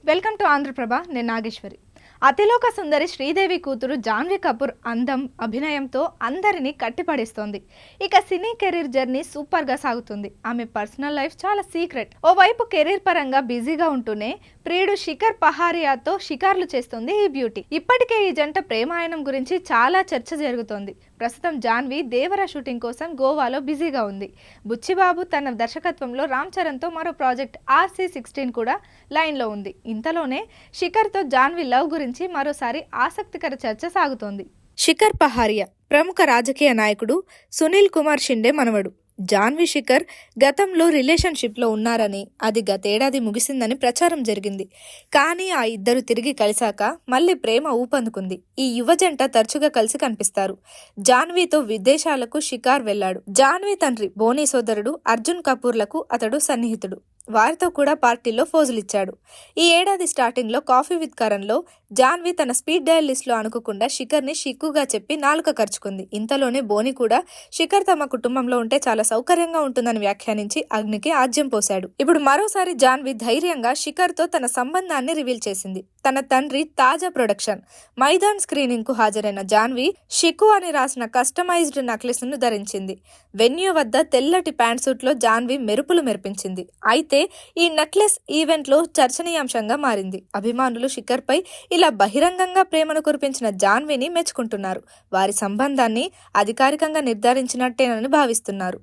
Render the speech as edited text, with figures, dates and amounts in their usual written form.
Welcome to Andhraprabha. నేను నాగేశ్వరి. అతిలోక సుందరి శ్రీదేవి కూతురు జాన్వీ కపూర్ అందం, అభినయంతో అందరినీ కట్టిపడేస్తోంది. ఇక సినీ కెరీర్ జర్నీ సూపర్గా సాగుతుంది. ఆమె పర్సనల్ లైఫ్ చాలా సీక్రెట్. ఓవైపు కెరీర్ పరంగా బిజీగా ఉంటూనే ప్రియుడు శిఖర్ పహారియాతో షికార్లు చేస్తుంది ఈ బ్యూటీ. ఇప్పటికే ఈ జంట ప్రేమాయణం గురించి చాలా చర్చ జరుగుతోంది. ప్రస్తుతం జాన్వీ దేవర షూటింగ్ కోసం గోవాలో బిజీగా ఉంది. బుచ్చిబాబు తన దర్శకత్వంలో రామ్ చరణ్తో మరో ప్రాజెక్ట్ RC16 కూడా లైన్లో ఉంది. ఇంతలోనే శిఖర్తో జాన్వీ లవ్ గురించి మరోసారి ఆసక్తికర చర్చ సాగుతోంది. శిఖర్ పహారియా ప్రముఖ రాజకీయ నాయకుడు సునీల్ కుమార్ షిండే మనవడు. జాన్వీ శిఖర్ గతంలో రిలేషన్షిప్లో ఉన్నారని, అది గతేడాది ముగిసిందని ప్రచారం జరిగింది. కానీ ఆ ఇద్దరు తిరిగి కలిశాక మళ్ళీ ప్రేమ ఊపందుకుంది. ఈ యువ జంట తరచుగా కలిసి కనిపిస్తారు. జాన్వీతో విదేశాలకు షికార్ వెళ్లాడు. జాన్వీ తండ్రి బోనీ సోదరుడు అర్జున్ కపూర్లకు అతడు సన్నిహితుడు. వారితో కూడా పార్టీలో ఫోజులిచ్చాడు. ఈ ఏడాది స్టార్టింగ్లో కాఫీ విత్ కరణ్లో జాన్వీ తన స్పీడ్ డయల్ లిస్ట్లో అనుకోకుండా శిఖర్ని షిక్కుగా చెప్పి నాలుక ఖర్చుకుంది. ఇంతలోనే బోని కూడా శిఖర్ తమ కుటుంబంలో ఉంటే చాలా సౌకర్యంగా ఉంటుందని వ్యాఖ్యానించి అగ్నికి ఆజ్యం పోశాడు. ఇప్పుడు మరోసారి జాన్వీ ధైర్యంగా శిఖర్తో తన సంబంధాన్ని రివీల్ చేసింది. తన తండ్రి తాజా ప్రొడక్షన్ మైదాన్ స్క్రీనింగ్ కు హాజరైన జాన్వీ షికు అని రాసిన కస్టమైజ్డ్ నెక్లెస్ ను ధరించింది. వెన్యూ వద్ద తెల్లటి ప్యాంట్ సూట్ లో జాన్వీ మెరుపులు మెరిపించింది. అయితే ఈ నెక్లెస్ ఈవెంట్ లో చర్చనీయాంశంగా మారింది. అభిమానులు శిఖర్ పై ఇలా బహిరంగంగా ప్రేమను కురిపించిన జాన్వీని మెచ్చుకుంటున్నారు. వారి సంబంధాన్ని అధికారికంగా నిర్ధారించినట్టేనని భావిస్తున్నారు.